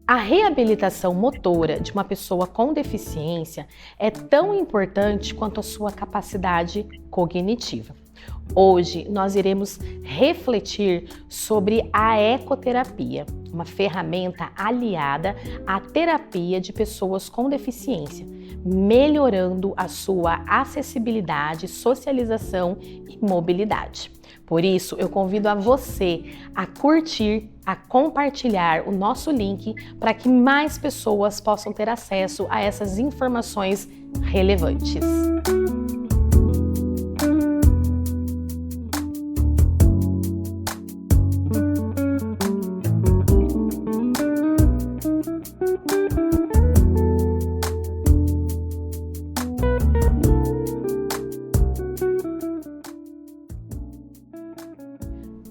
A reabilitação motora de uma pessoa com deficiência é tão importante quanto a sua capacidade cognitiva. Hoje nós iremos refletir sobre a ecoterapia, uma ferramenta aliada à terapia de pessoas com deficiência, melhorando a sua acessibilidade, socialização e mobilidade. Por isso, eu convido a você a curtir, a compartilhar o nosso link para que mais pessoas possam ter acesso a essas informações relevantes.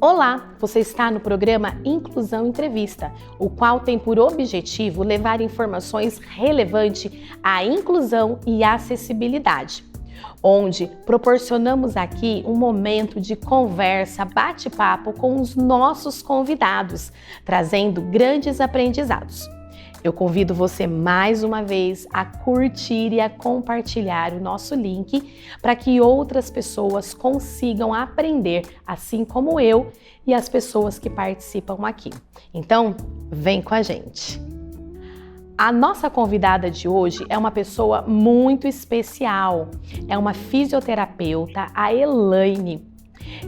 Olá, você está no programa Inclusão Entrevista, o qual tem por objetivo levar informações relevantes à inclusão e acessibilidade, onde proporcionamos aqui um momento de conversa, bate-papo com os nossos convidados, trazendo grandes aprendizados. Eu convido você mais uma vez a curtir e a compartilhar o nosso link para que outras pessoas consigam aprender, assim como eu e as pessoas que participam aqui. Então, vem com a gente! A nossa convidada de hoje é uma pessoa muito especial, é uma fisioterapeuta, a Elaine.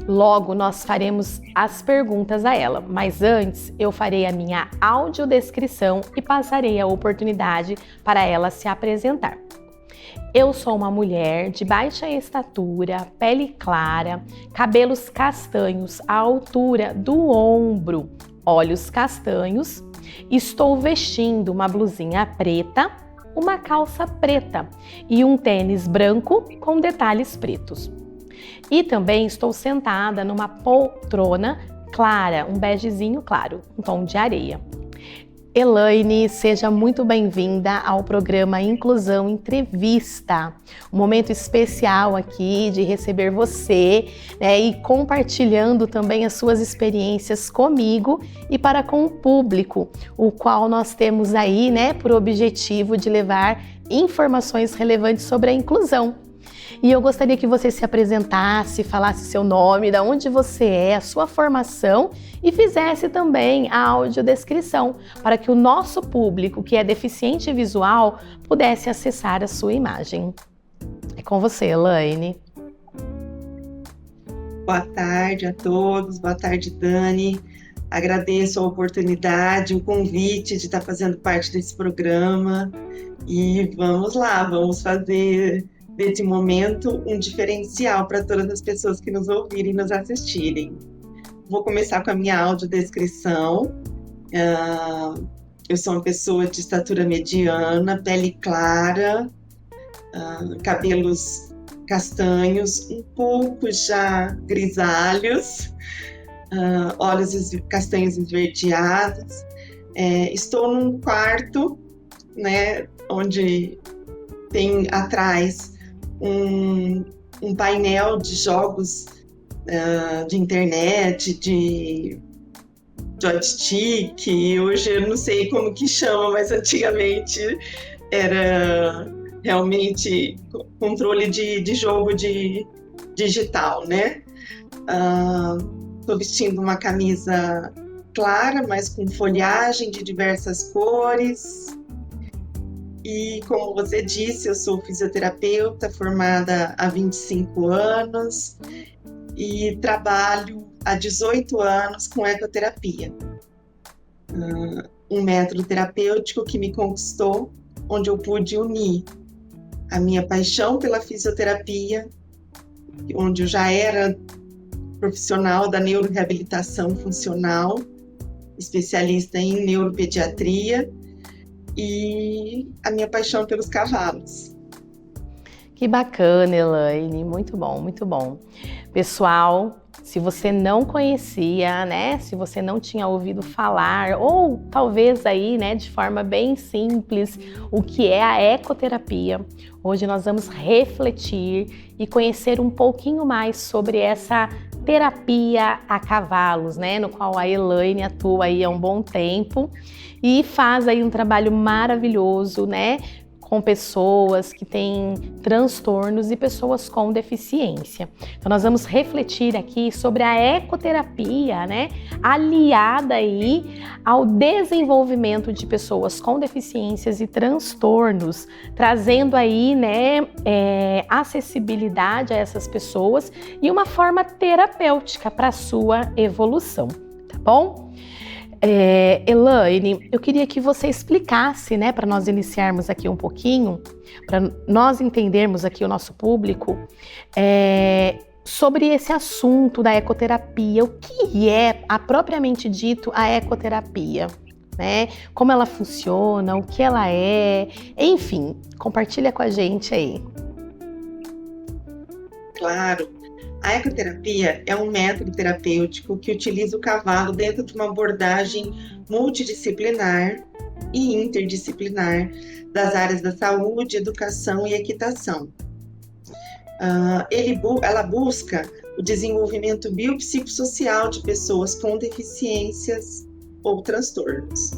Logo, nós faremos as perguntas a ela, mas antes eu farei a minha audiodescrição e passarei a oportunidade para ela se apresentar. Eu sou uma mulher de baixa estatura, pele clara, cabelos castanhos à altura do ombro, olhos castanhos, estou vestindo uma blusinha preta, uma calça preta e um tênis branco com detalhes pretos. E também estou sentada numa poltrona clara, um begezinho claro, um tom de areia. Elaine, seja muito bem-vinda ao programa Inclusão Entrevista. Um momento especial aqui de receber você, né, e compartilhando também as suas experiências comigo e para com o público, o qual nós temos aí, né, por objetivo de levar informações relevantes sobre a inclusão. E eu gostaria que você se apresentasse, falasse seu nome, de onde você é, a sua formação e fizesse também a audiodescrição para que o nosso público, que é deficiente visual, pudesse acessar a sua imagem. É com você, Elaine. Boa tarde a todos, boa tarde, Dani. Agradeço a oportunidade, o convite de estar fazendo parte desse programa e vamos lá, vamos fazer desse momento um diferencial para todas as pessoas que nos ouvirem e nos assistirem. Vou começar com a minha audiodescrição. Eu sou uma pessoa de estatura mediana, pele clara, cabelos castanhos, um pouco já grisalhos, olhos castanhos esverdeados. Estou num quarto, né, onde tem atrás um painel de jogos de internet, de joystick. Hoje eu não sei como que chama, mas antigamente era realmente controle de jogo digital, né? Estou vestindo uma camisa clara, mas com folhagem de diversas cores. E como você disse, eu sou fisioterapeuta formada há 25 anos e trabalho há 18 anos com ecoterapia. Um método terapêutico que me conquistou, onde eu pude unir a minha paixão pela fisioterapia, onde eu já era profissional da neuroreabilitação funcional, especialista em neuropediatria, e a minha paixão pelos cavalos. Que bacana, Elaine, muito bom, muito bom. Pessoal, se você não conhecia, né, se você não tinha ouvido falar, ou talvez aí, né, de forma bem simples, o que é a ecoterapia, hoje nós vamos refletir e conhecer um pouquinho mais sobre essa terapia a cavalos, né? No qual a Elaine atua aí há um bom tempo e faz aí um trabalho maravilhoso, né? Com pessoas que têm transtornos e pessoas com deficiência. Então nós vamos refletir aqui sobre a ecoterapia, né, aliada aí ao desenvolvimento de pessoas com deficiências e transtornos, trazendo aí, né, acessibilidade a essas pessoas e uma forma terapêutica para a sua evolução, tá bom? Elaine, eu queria que você explicasse, né, para nós iniciarmos aqui um pouquinho, para nós entendermos aqui o nosso público, sobre esse assunto da ecoterapia. O que é, propriamente dito, a ecoterapia? Né? Como ela funciona, o que ela é, enfim, compartilha com a gente aí. Claro. A ecoterapia é um método terapêutico que utiliza o cavalo dentro de uma abordagem multidisciplinar e interdisciplinar das áreas da saúde, educação e equitação. Ela busca o desenvolvimento biopsicossocial de pessoas com deficiências ou transtornos.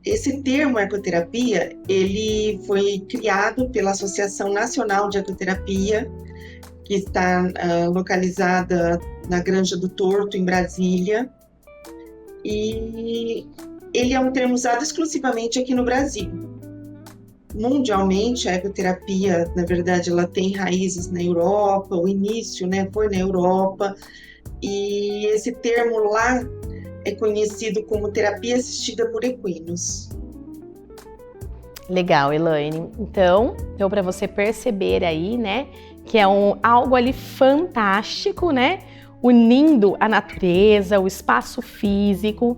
Esse termo ecoterapia, ele foi criado pela Associação Nacional de Ecoterapia, que está localizada na Granja do Torto, em Brasília, e ele é um termo usado exclusivamente aqui no Brasil. Mundialmente, a ecoterapia, na verdade, ela tem raízes na Europa, o início, né, foi na Europa, e esse termo lá é conhecido como terapia assistida por equinos. Legal, Elaine. Então, deu para você perceber aí, né, que é algo ali fantástico, né, unindo a natureza, o espaço físico,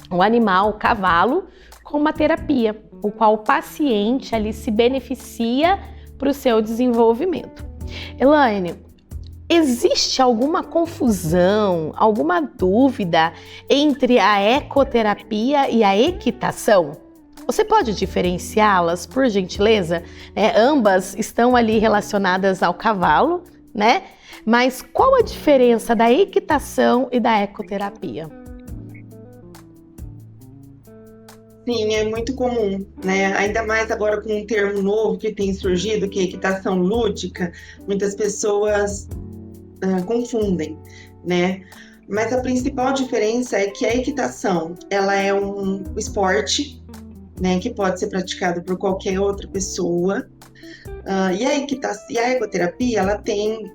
o animal, o cavalo, com uma terapia, o qual o paciente ali se beneficia para o seu desenvolvimento. Elaine, existe alguma confusão, alguma dúvida entre a ecoterapia e a equitação? Você pode diferenciá-las, por gentileza? Ambas estão ali relacionadas ao cavalo, né? Mas qual a diferença da equitação e da ecoterapia? Sim, é muito comum, né? Ainda mais agora com um termo novo que tem surgido, que é equitação lúdica, muitas pessoas confundem, né? Mas a principal diferença é que a equitação, ela é um esporte, né, que pode ser praticado por qualquer outra pessoa, e a ecoterapia, ela tem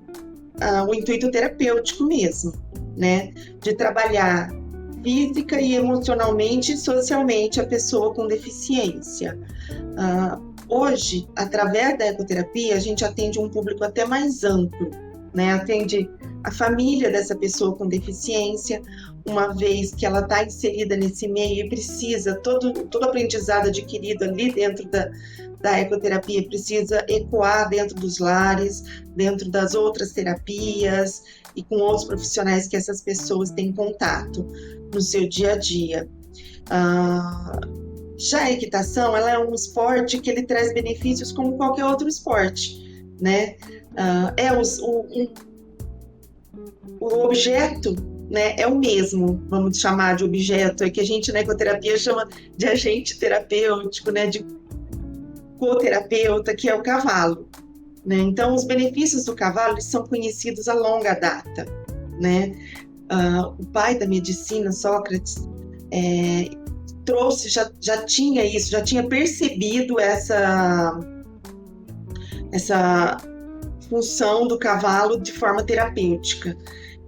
o intuito terapêutico mesmo, né, de trabalhar física e emocionalmente e socialmente a pessoa com deficiência. Hoje, através da ecoterapia, a gente atende um público até mais amplo, né, atende a família dessa pessoa com deficiência, uma vez que ela está inserida nesse meio e precisa, todo aprendizado adquirido ali dentro da ecoterapia precisa ecoar dentro dos lares, dentro das outras terapias e com outros profissionais que essas pessoas têm contato no seu dia a dia. Já a equitação, ela é um esporte que ele traz benefícios como qualquer outro esporte, né? O objeto, né, é o mesmo, vamos chamar de objeto, é que a gente na ecoterapia chama de agente terapêutico, né, de coterapeuta, que é o cavalo, né? Então, os benefícios do cavalo eles são conhecidos a longa data, né? O pai da medicina, Sócrates, já tinha isso, já tinha percebido essa função do cavalo de forma terapêutica.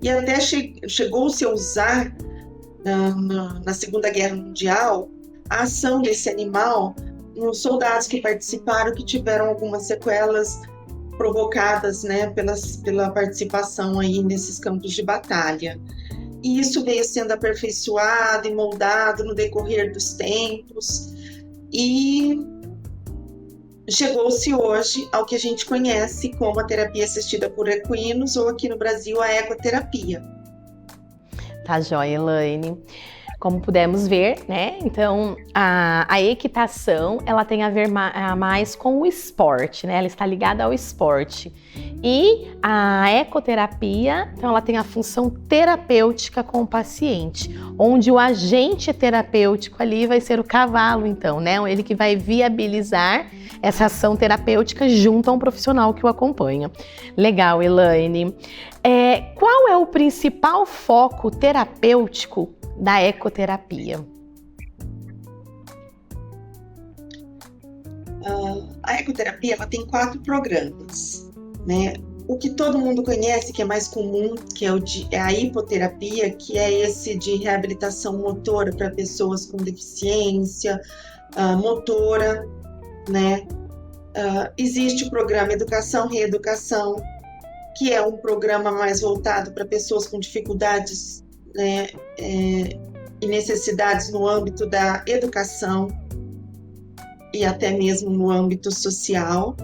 E até chegou-se a usar, na Segunda Guerra Mundial, a ação desse animal nos soldados que participaram, que tiveram algumas sequelas provocadas, né, pela participação aí nesses campos de batalha. E isso veio sendo aperfeiçoado e moldado no decorrer dos tempos, e chegou-se hoje ao que a gente conhece como a terapia assistida por equinos, ou aqui no Brasil, a ecoterapia. Tá joia, Elaine. Como pudemos ver, né? Então, a equitação, ela tem a ver mais com o esporte, né? Ela está ligada ao esporte. E a ecoterapia, então ela tem a função terapêutica com o paciente, onde o agente terapêutico ali vai ser o cavalo, então, né? Ele que vai viabilizar essa ação terapêutica junto a um profissional que o acompanha. Legal, Elaine. Qual é o principal foco terapêutico da ecoterapia? A ecoterapia ela tem 4 programas, né? O que todo mundo conhece, que é mais comum, que é a hipoterapia, que é esse de reabilitação motora para pessoas com deficiência motora, né? Existe o programa Educação Reeducação, que é um programa mais voltado para pessoas com dificuldades, né, e necessidades no âmbito da educação e até mesmo no âmbito social,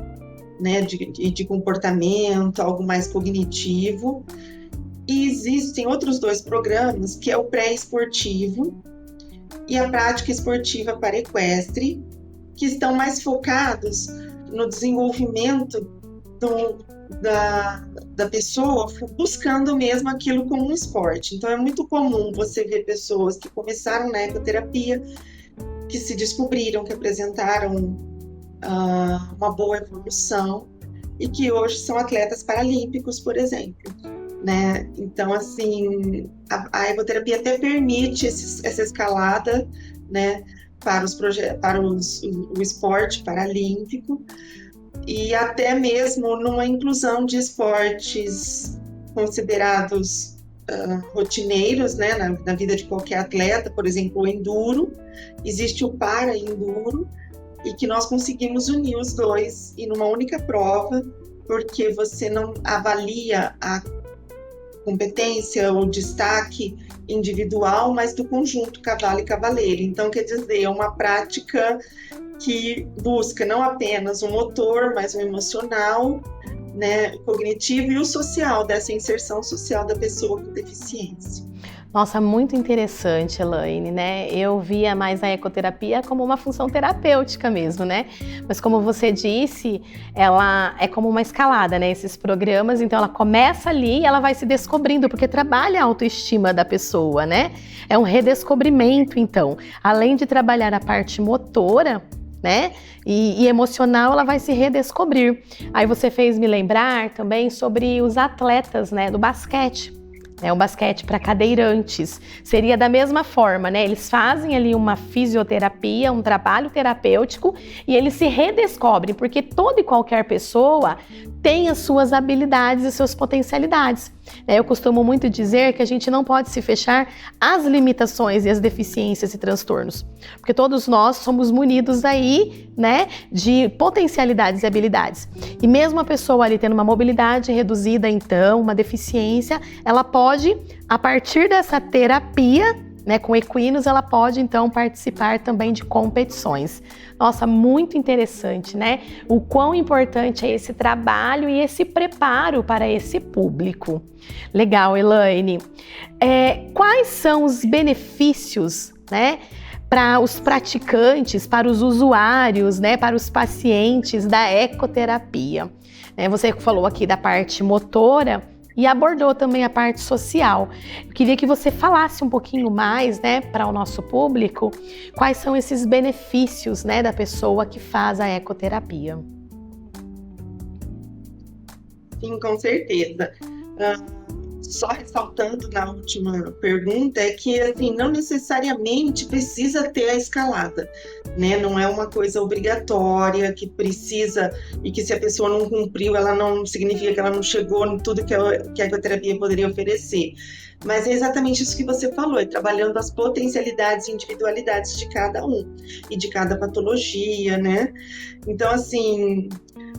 né, de comportamento, algo mais cognitivo. E existem outros 2 programas, que é o pré-esportivo e a prática esportiva para equestre, que estão mais focados no desenvolvimento da pessoa, buscando mesmo aquilo como um esporte. Então é muito comum você ver pessoas que começaram na ecoterapia, que se descobriram, que apresentaram uma boa evolução e que hoje são atletas paralímpicos, por exemplo, né? Então, assim, a ecoterapia até permite essa escalada, né, para o esporte paralímpico e até mesmo numa inclusão de esportes considerados rotineiros, né, na vida de qualquer atleta, por exemplo, o enduro. Existe o para-enduro, e que nós conseguimos unir os 2 em uma única prova, porque você não avalia a competência ou destaque individual, mas do conjunto cavalo e cavaleiro. Então, quer dizer, é uma prática que busca não apenas o motor, mas o emocional, né, cognitivo e o social, dessa inserção social da pessoa com deficiência. Nossa, muito interessante, Elaine, né? Eu via mais a ecoterapia como uma função terapêutica mesmo, né? Mas como você disse, ela é como uma escalada, né? Esses programas, então ela começa ali e ela vai se descobrindo, porque trabalha a autoestima da pessoa, né? É um redescobrimento, então. Além de trabalhar a parte motora, né? E emocional, ela vai se redescobrir. Aí você fez me lembrar também sobre os atletas, né, do basquete. O basquete para cadeirantes seria da mesma forma, né? Eles fazem ali uma fisioterapia, um trabalho terapêutico e eles se redescobrem, porque toda e qualquer pessoa tem as suas habilidades e suas potencialidades. Eu costumo muito dizer que a gente não pode se fechar às limitações e às deficiências e transtornos, porque todos nós somos munidos aí, né, de potencialidades e habilidades. E mesmo a pessoa ali tendo uma mobilidade reduzida, então, uma deficiência, ela pode, a partir dessa terapia, né, com equinos, ela pode então participar também de competições. Nossa, muito interessante, né? O quão importante é esse trabalho e esse preparo para esse público. Legal, Elaine. Quais são os benefícios, né, para os praticantes, para os usuários, né, para os pacientes da ecoterapia? Você falou aqui da parte motora e abordou também a parte social. Eu queria que você falasse um pouquinho mais, né, para o nosso público, quais são esses benefícios, né, da pessoa que faz a ecoterapia. Sim, com certeza. Só ressaltando na última pergunta, é que assim, não necessariamente precisa ter a escalada, né? Não é uma coisa obrigatória que precisa, e que se a pessoa não cumpriu, ela não significa que ela não chegou em tudo que a ecoterapia poderia oferecer. Mas é exatamente isso que você falou, é trabalhando as potencialidades e individualidades de cada um e de cada patologia, né? Então, assim,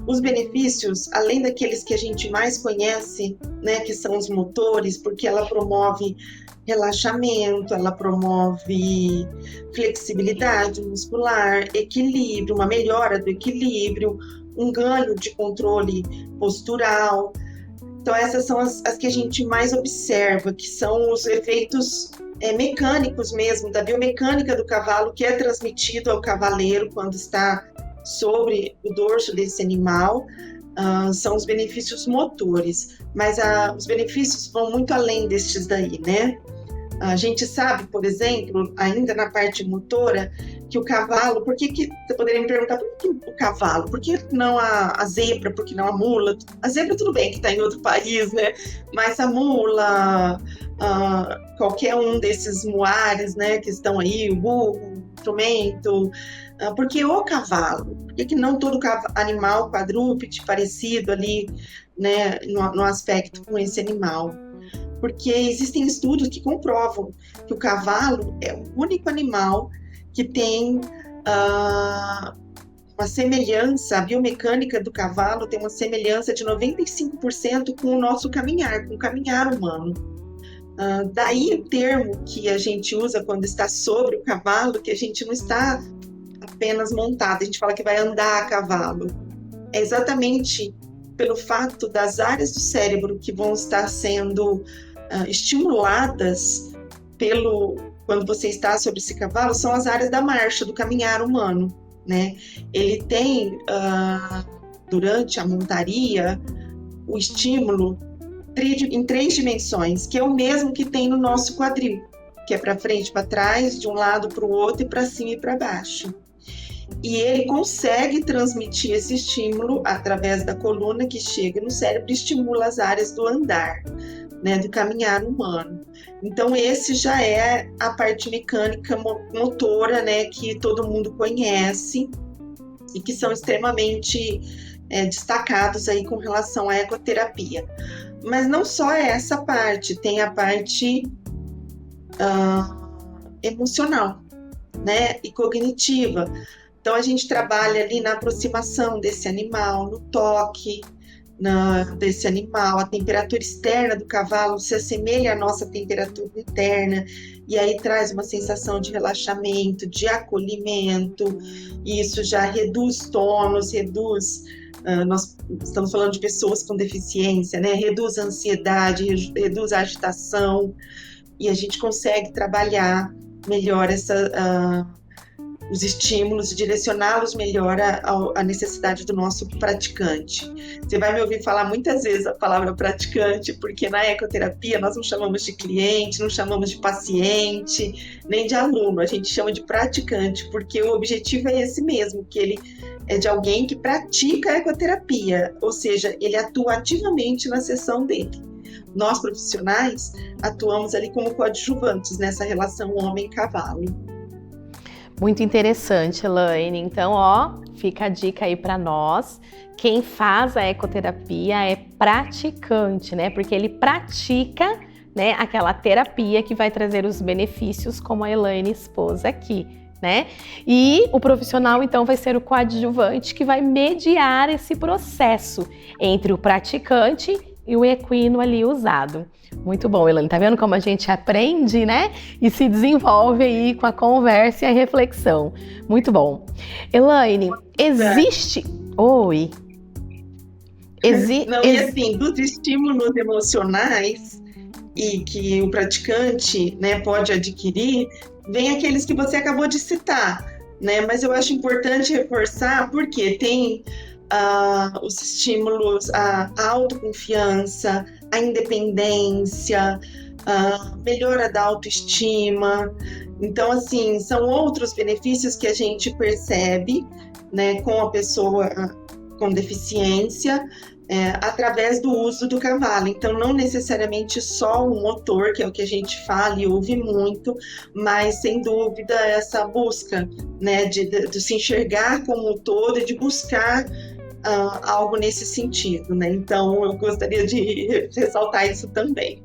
os benefícios, além daqueles que a gente mais conhece, né, que são os motores, porque ela promove relaxamento, ela promove flexibilidade muscular, equilíbrio, uma melhora do equilíbrio, um ganho de controle postural. Então essas são as que a gente mais observa, que são os efeitos mecânicos mesmo, da biomecânica do cavalo, que é transmitido ao cavaleiro quando está sobre o dorso desse animal, são os benefícios motores, mas os benefícios vão muito além destes daí, né? A gente sabe, por exemplo, ainda na parte motora, que o cavalo, você poderia me perguntar, por que o cavalo? Por que não a zebra? Por que não a mula? A zebra tudo bem que está em outro país, né? Mas a mula, qualquer um desses muares, né, que estão aí, o burro, o jumento, por que o cavalo? Por que não todo animal quadrúpede parecido ali, né, no aspecto com esse animal? Porque existem estudos que comprovam que o cavalo é o único animal que tem uma semelhança, a biomecânica do cavalo tem uma semelhança de 95% com o nosso caminhar, com o caminhar humano. Daí o termo que a gente usa quando está sobre o cavalo, que a gente não está apenas montado, a gente fala que vai andar a cavalo. É exatamente pelo fato das áreas do cérebro que vão estar sendo estimuladas quando você está sobre esse cavalo, são as áreas da marcha, do caminhar humano, né? Ele tem, durante a montaria, o estímulo em 3 dimensões, que é o mesmo que tem no nosso quadril, que é para frente, para trás, de um lado para o outro, e para cima e para baixo. E ele consegue transmitir esse estímulo através da coluna que chega no cérebro e estimula as áreas do andar, né, do caminhar humano. Então esse já é a parte mecânica motora, né, que todo mundo conhece e que são extremamente destacados aí com relação à ecoterapia. Mas não só essa parte, tem a parte emocional, né, e cognitiva. Então a gente trabalha ali na aproximação desse animal, no toque desse animal, a temperatura externa do cavalo se assemelha à nossa temperatura interna, e aí traz uma sensação de relaxamento, de acolhimento, e isso já reduz tônus, nós estamos falando de pessoas com deficiência, né? Reduz a ansiedade, reduz a agitação, e a gente consegue trabalhar melhor os estímulos e direcioná-los melhor à necessidade do nosso praticante. Você vai me ouvir falar muitas vezes a palavra praticante, porque na ecoterapia nós não chamamos de cliente, não chamamos de paciente, nem de aluno, a gente chama de praticante, porque o objetivo é esse mesmo, que ele é de alguém que pratica a ecoterapia, ou seja, ele atua ativamente na sessão dele. Nós, profissionais, atuamos ali como coadjuvantes nessa relação homem-cavalo. Muito interessante, Elaine. Então, fica a dica aí para nós. Quem faz a ecoterapia é praticante, né? Porque ele pratica, né, aquela terapia que vai trazer os benefícios, como a Elaine expôs aqui, né? E o profissional, então, vai ser o coadjuvante que vai mediar esse processo entre o praticante e o equino ali usado. Muito bom, Elaine. Tá vendo como a gente aprende, né? E se desenvolve aí com a conversa e a reflexão. Muito bom. Elaine, existe... Oi. E assim, dos estímulos emocionais e que o praticante, né, pode adquirir, vem aqueles que você acabou de citar, né? Mas eu acho importante reforçar porque tem os estímulos, a autoconfiança, a independência, a melhora da autoestima. Então, assim, são outros benefícios que a gente percebe, né, com a pessoa com deficiência, através do uso do cavalo. Então, não necessariamente só o motor, que é o que a gente fala e ouve muito, mas, sem dúvida, essa busca, né, de se enxergar como um todo e de buscar algo nesse sentido, né? Então, eu gostaria de ressaltar isso também.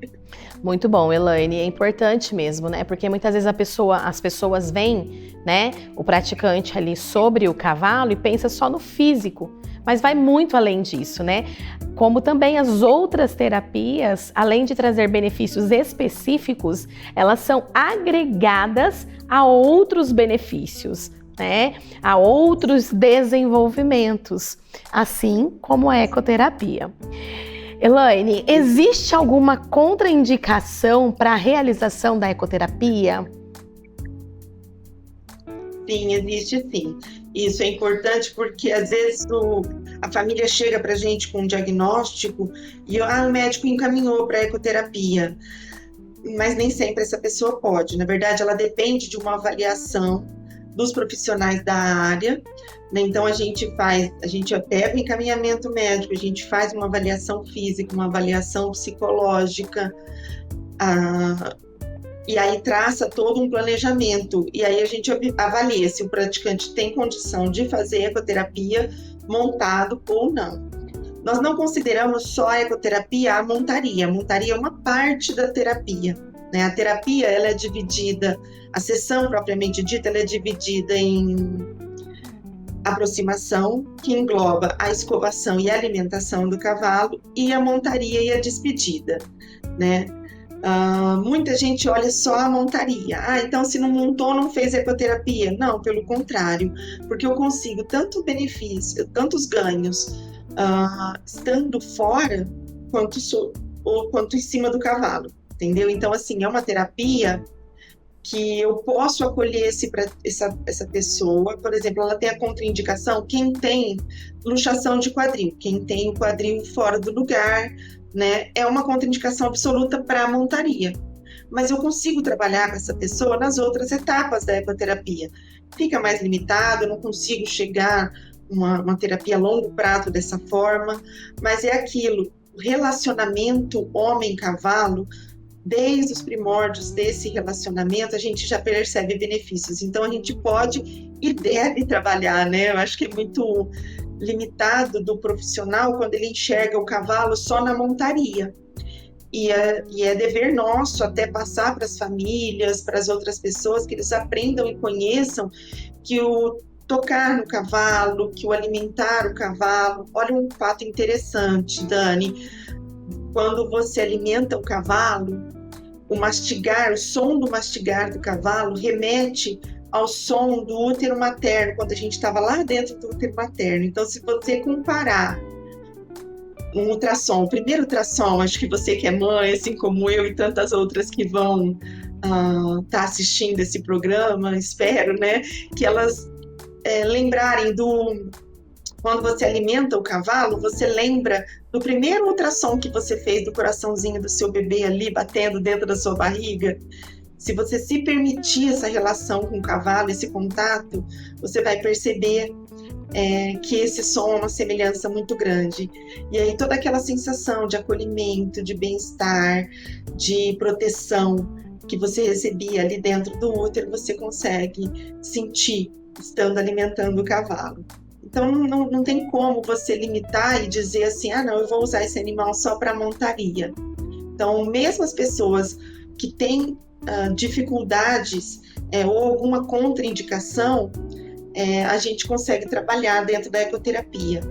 Muito bom, Elaine, é importante mesmo, né? Porque muitas vezes as pessoas veem, né, o praticante ali sobre o cavalo e pensa só no físico, mas vai muito além disso, né? Como também as outras terapias, além de trazer benefícios específicos, elas são agregadas a outros benefícios, né? A outros desenvolvimentos, assim como a ecoterapia. Elaine, existe alguma contraindicação para a realização da ecoterapia? Sim, existe sim. Isso é importante porque às vezes a família chega para a gente com um diagnóstico e o médico encaminhou para ecoterapia, mas nem sempre essa pessoa pode. Na verdade, ela depende de uma avaliação dos profissionais da área, né? Então a gente pega o encaminhamento médico, a gente faz uma avaliação física, uma avaliação psicológica, e aí traça todo um planejamento. E aí a gente avalia se o praticante tem condição de fazer ecoterapia montado ou não. Nós não consideramos só a ecoterapia a montaria. A montaria é uma parte da terapia, né? A terapia, ela é dividida, a sessão propriamente dita, ela é dividida em aproximação, que engloba a escovação e a alimentação do cavalo, e a montaria e a despedida, né? Muita gente olha só a montaria. Então se não montou, não fez ecoterapia. Não, pelo contrário, porque eu consigo tanto benefício, tantos ganhos estando fora, quanto em cima do cavalo, entendeu? Então, assim, é uma terapia que eu posso acolher essa pessoa. Por exemplo, ela tem a contraindicação, quem tem luxação de quadril, quem tem o quadril fora do lugar, né, é uma contraindicação absoluta para a montaria. Mas eu consigo trabalhar com essa pessoa nas outras etapas da ecoterapia. Fica mais limitado, eu não consigo chegar uma terapia a longo prazo dessa forma, mas é aquilo, o relacionamento homem-cavalo, desde os primórdios desse relacionamento, a gente já percebe benefícios. Então, a gente pode e deve trabalhar, né? Eu acho que é muito limitado do profissional quando ele enxerga o cavalo só na montaria. E é dever nosso até passar para as famílias, para as outras pessoas, que eles aprendam e conheçam que o tocar no cavalo, que o alimentar o cavalo. Olha um fato interessante, Dani. Quando você alimenta o cavalo, o som do mastigar do cavalo remete ao som do útero materno, quando a gente estava lá dentro do útero materno. Então, se você comparar um ultrassom, o primeiro ultrassom, acho que você que é mãe, assim como eu e tantas outras que vão estar assistindo esse programa, espero, né, que elas lembrarem quando você alimenta o cavalo, você lembra do primeiro ultrassom que você fez do coraçãozinho do seu bebê ali batendo dentro da sua barriga. Se você se permitir essa relação com o cavalo, esse contato, você vai perceber que esse som é uma semelhança muito grande. E aí toda aquela sensação de acolhimento, de bem-estar, de proteção que você recebia ali dentro do útero, você consegue sentir estando alimentando o cavalo. Então não tem como você limitar e dizer assim, não, eu vou usar esse animal só para montaria. Então, mesmo as pessoas que têm dificuldades ou alguma contraindicação, a gente consegue trabalhar dentro da ecoterapia.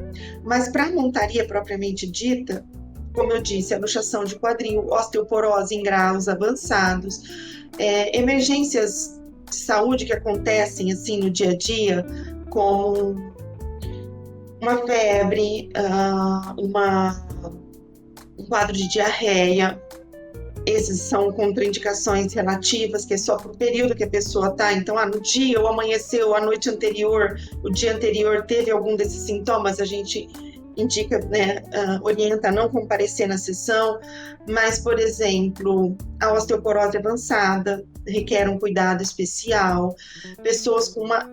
Mas para a montaria propriamente dita, como eu disse, a luxação de quadril, osteoporose em graus avançados, emergências de saúde que acontecem assim no dia a dia, como uma febre, um quadro de diarreia. Esses são contraindicações relativas, que é só para o período que a pessoa está. Então, no dia ou amanheceu, a noite anterior, o dia anterior teve algum desses sintomas, a gente indica, né, orienta a não comparecer na sessão. Mas, por exemplo, a osteoporose avançada requer um cuidado especial. Pessoas com uma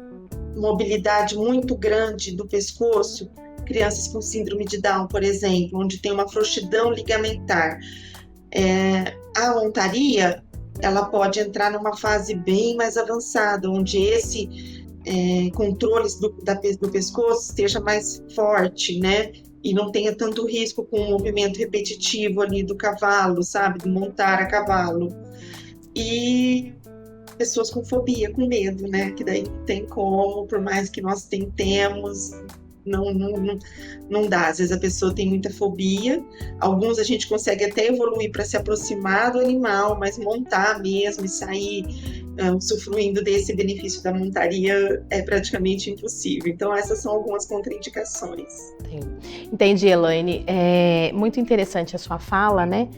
mobilidade muito grande do pescoço, crianças com síndrome de Down, por exemplo, onde tem uma frouxidão ligamentar. A montaria, ela pode entrar numa fase bem mais avançada, onde esse controle do pescoço esteja mais forte, né? E não tenha tanto risco com o movimento repetitivo ali do cavalo, sabe? De montar a cavalo. E pessoas com fobia, com medo, né? Que daí não tem como, por mais que nós tentemos, não dá. Às vezes a pessoa tem muita fobia, alguns a gente consegue até evoluir para se aproximar do animal, mas montar mesmo e sair usufruindo desse benefício da montaria é praticamente impossível. Então essas são algumas contraindicações. Entendi, Elaine. É muito interessante a sua fala, né?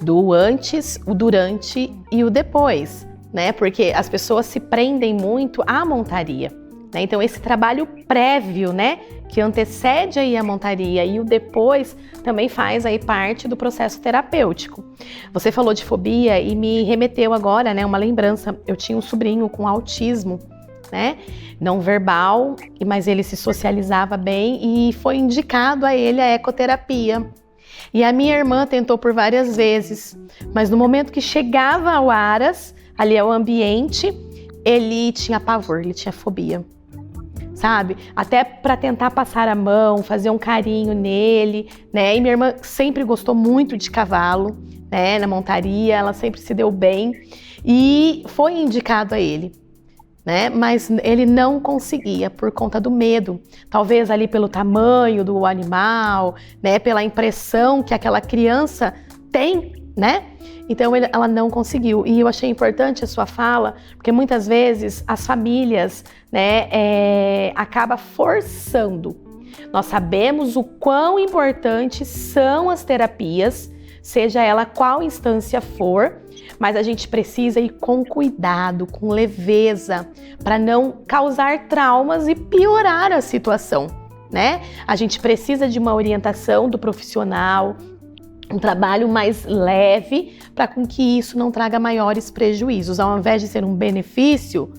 Do antes, o durante e o depois. né? Porque as pessoas se prendem muito à montaria, né? Então esse trabalho prévio, né, que antecede aí a montaria e o depois também faz aí parte do processo terapêutico. Você falou de fobia e me remeteu agora, né, uma lembrança. Eu tinha um sobrinho com autismo, né, não verbal, mas ele se socializava bem e foi indicado a ele a ecoterapia. E a minha irmã tentou por várias vezes, mas no momento que chegava ao Aras, ali ao ambiente, ele tinha pavor, ele tinha fobia, sabe? Até para tentar passar a mão, fazer um carinho nele, né? E minha irmã sempre gostou muito de cavalo, né? Na montaria, ela sempre se deu bem e foi indicado a ele, né? Mas ele não conseguia por conta do medo, talvez ali pelo tamanho do animal, né? Pela impressão que aquela criança tem, né? Então ela não conseguiu. E eu achei importante a sua fala, porque muitas vezes as famílias, né, acaba forçando. Nós sabemos o quão importantes são as terapias, seja ela qual instância for, mas a gente precisa ir com cuidado, com leveza, para não causar traumas e piorar a situação, né? A gente precisa de uma orientação do profissional, um trabalho mais leve para com que isso não traga maiores prejuízos. Ao invés de ser um benefício,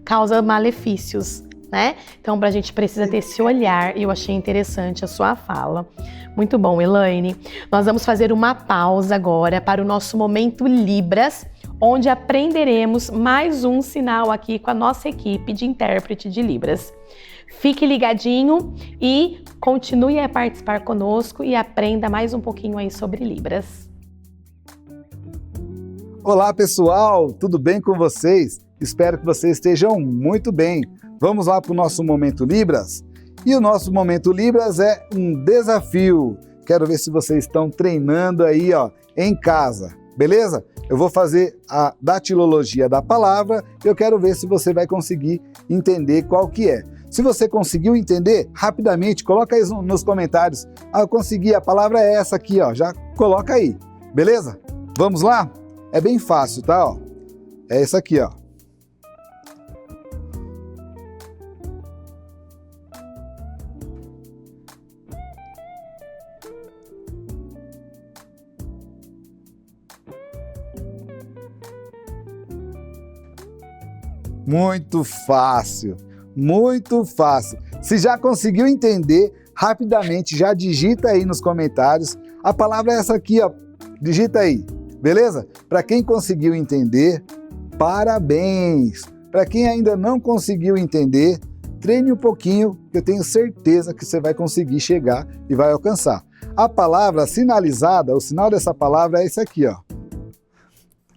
causa malefícios, né? Então, a gente precisa ter esse olhar e eu achei interessante a sua fala. Muito bom, Elaine. Nós vamos fazer uma pausa agora para o nosso Momento Libras, onde aprenderemos mais um sinal aqui com a nossa equipe de intérprete de Libras. Fique ligadinho e continue a participar conosco e aprenda mais um pouquinho aí sobre Libras. Olá pessoal, tudo bem com vocês? Espero que vocês estejam muito bem. Vamos lá para o nosso Momento Libras? E o nosso Momento Libras é um desafio. Quero ver se vocês estão treinando aí, ó, em casa, beleza? Eu vou fazer a datilologia da palavra e eu quero ver se você vai conseguir entender qual que é. Se você conseguiu entender, rapidamente, coloca aí nos comentários. Ah, eu consegui, a palavra é essa aqui, ó. Já coloca aí, beleza? Vamos lá? É bem fácil, tá? Ó. É essa aqui, ó. Muito fácil. Muito fácil. Se já conseguiu entender, rapidamente já digita aí nos comentários. A palavra é essa aqui, ó. Digita aí, beleza? Para quem conseguiu entender, parabéns. Para quem ainda não conseguiu entender, treine um pouquinho, que eu tenho certeza que você vai conseguir chegar e vai alcançar. A palavra sinalizada, o sinal dessa palavra é esse aqui, ó.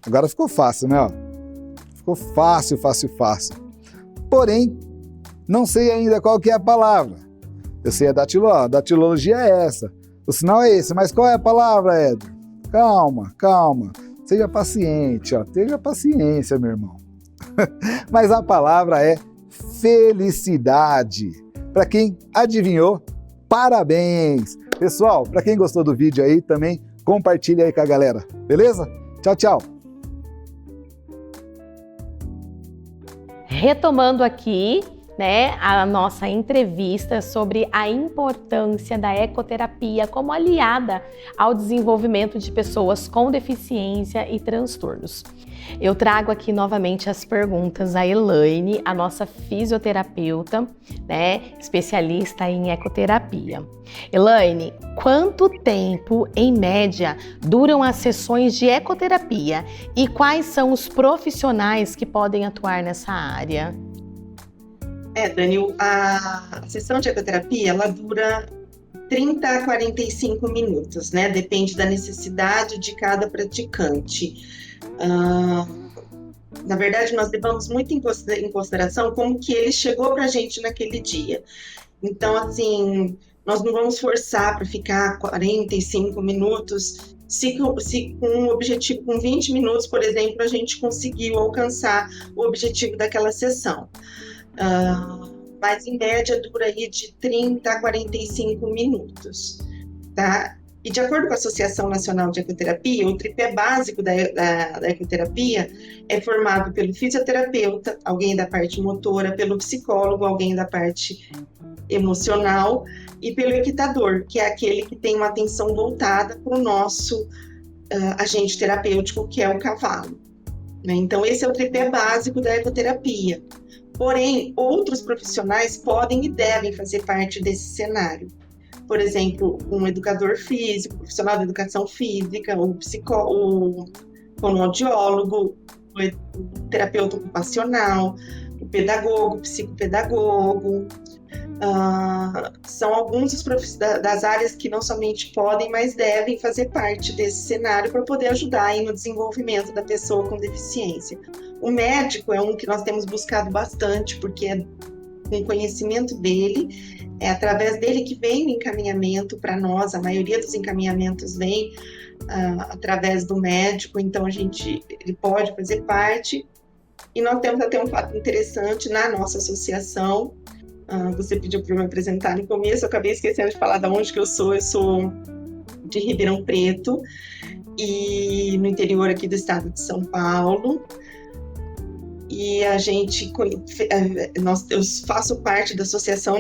Agora ficou fácil, né? Ó? Ficou fácil, fácil, fácil. Porém, não sei ainda qual que é a palavra. Eu sei a datilologia é essa. O sinal é esse, mas qual é a palavra, Éder? Calma, calma. Seja paciente, ó. Tenha paciência, meu irmão. Mas a palavra é felicidade. Para quem adivinhou, parabéns. Pessoal, para quem gostou do vídeo aí, também compartilha aí com a galera. Beleza? Tchau, tchau. Retomando aqui, né, a nossa entrevista sobre a importância da ecoterapia como aliada ao desenvolvimento de pessoas com deficiência e transtornos. Eu trago aqui novamente as perguntas à Elaine, a nossa fisioterapeuta, né, especialista em ecoterapia. Elaine, quanto tempo, em média, duram as sessões de ecoterapia e quais são os profissionais que podem atuar nessa área? Dani, a sessão de ecoterapia, ela dura 30 a 45 minutos, né? Depende da necessidade de cada praticante. Na verdade, nós levamos muito em consideração como que ele chegou para a gente naquele dia. Então, assim, nós não vamos forçar para ficar 45 minutos. Se com um objetivo, com 20 minutos, por exemplo, a gente conseguiu alcançar o objetivo daquela sessão. Mas em média dura aí de 30 a 45 minutos, tá? E de acordo com a Associação Nacional de Ecoterapia, o tripé básico da ecoterapia é formado pelo fisioterapeuta, alguém da parte motora, pelo psicólogo, alguém da parte emocional, e pelo equitador, que é aquele que tem uma atenção voltada para o nosso agente terapêutico, que é o cavalo. Né? Então, esse é o tripé básico da ecoterapia. Porém, outros profissionais podem e devem fazer parte desse cenário. Por exemplo, um educador físico, profissional de educação física, o fonoaudiólogo, o terapeuta ocupacional, o pedagogo, o psicopedagogo. São alguns das áreas que não somente podem, mas devem fazer parte desse cenário para poder ajudar aí no desenvolvimento da pessoa com deficiência. O médico é um que nós temos buscado bastante, porque é com conhecimento dele, é através dele que vem o encaminhamento para nós, a maioria dos encaminhamentos vem através do médico, então ele pode fazer parte. E nós temos até um fato interessante na nossa associação. Você pediu para eu me apresentar no começo, eu acabei esquecendo de falar de onde que eu sou de Ribeirão Preto, e no interior aqui do estado de São Paulo. E eu faço parte da Associação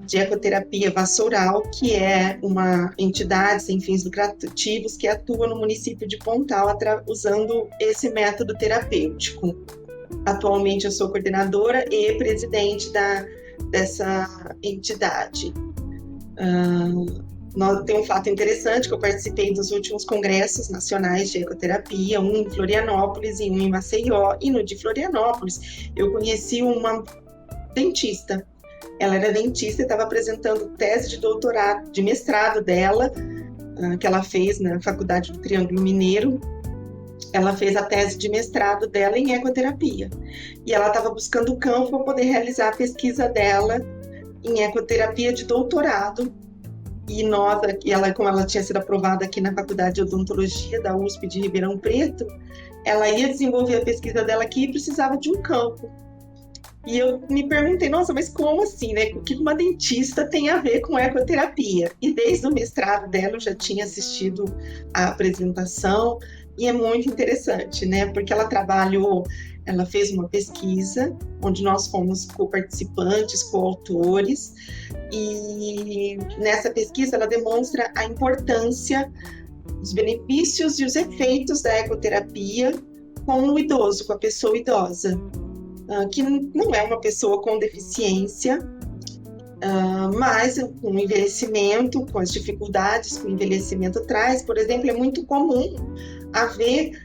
de Ecoterapia Vassoural, que é uma entidade sem fins lucrativos que atua no município de Pontal usando esse método terapêutico. Atualmente eu sou coordenadora e presidente dessa entidade. Tem um fato interessante que eu participei dos últimos congressos nacionais de ecoterapia, um em Florianópolis e um em Maceió. E no de Florianópolis eu conheci uma dentista. Ela era dentista e estava apresentando tese de doutorado, de mestrado dela, que ela fez na Faculdade do Triângulo Mineiro. Ela fez a tese de mestrado dela em ecoterapia. E ela estava buscando o campo para poder realizar a pesquisa dela em ecoterapia de doutorado. E como ela tinha sido aprovada aqui na Faculdade de Odontologia da USP de Ribeirão Preto, ela ia desenvolver a pesquisa dela aqui e precisava de um campo. E eu me perguntei, nossa, mas como assim, né? O que uma dentista tem a ver com ecoterapia? E desde o mestrado dela eu já tinha assistido a apresentação, e é muito interessante, né? Porque ela fez uma pesquisa onde nós fomos co-participantes, co-autores, e nessa pesquisa ela demonstra a importância, os benefícios e os efeitos da ecoterapia com o idoso, com a pessoa idosa, que não é uma pessoa com deficiência, mas com o envelhecimento, com as dificuldades que o envelhecimento traz. Por exemplo, é muito comum haver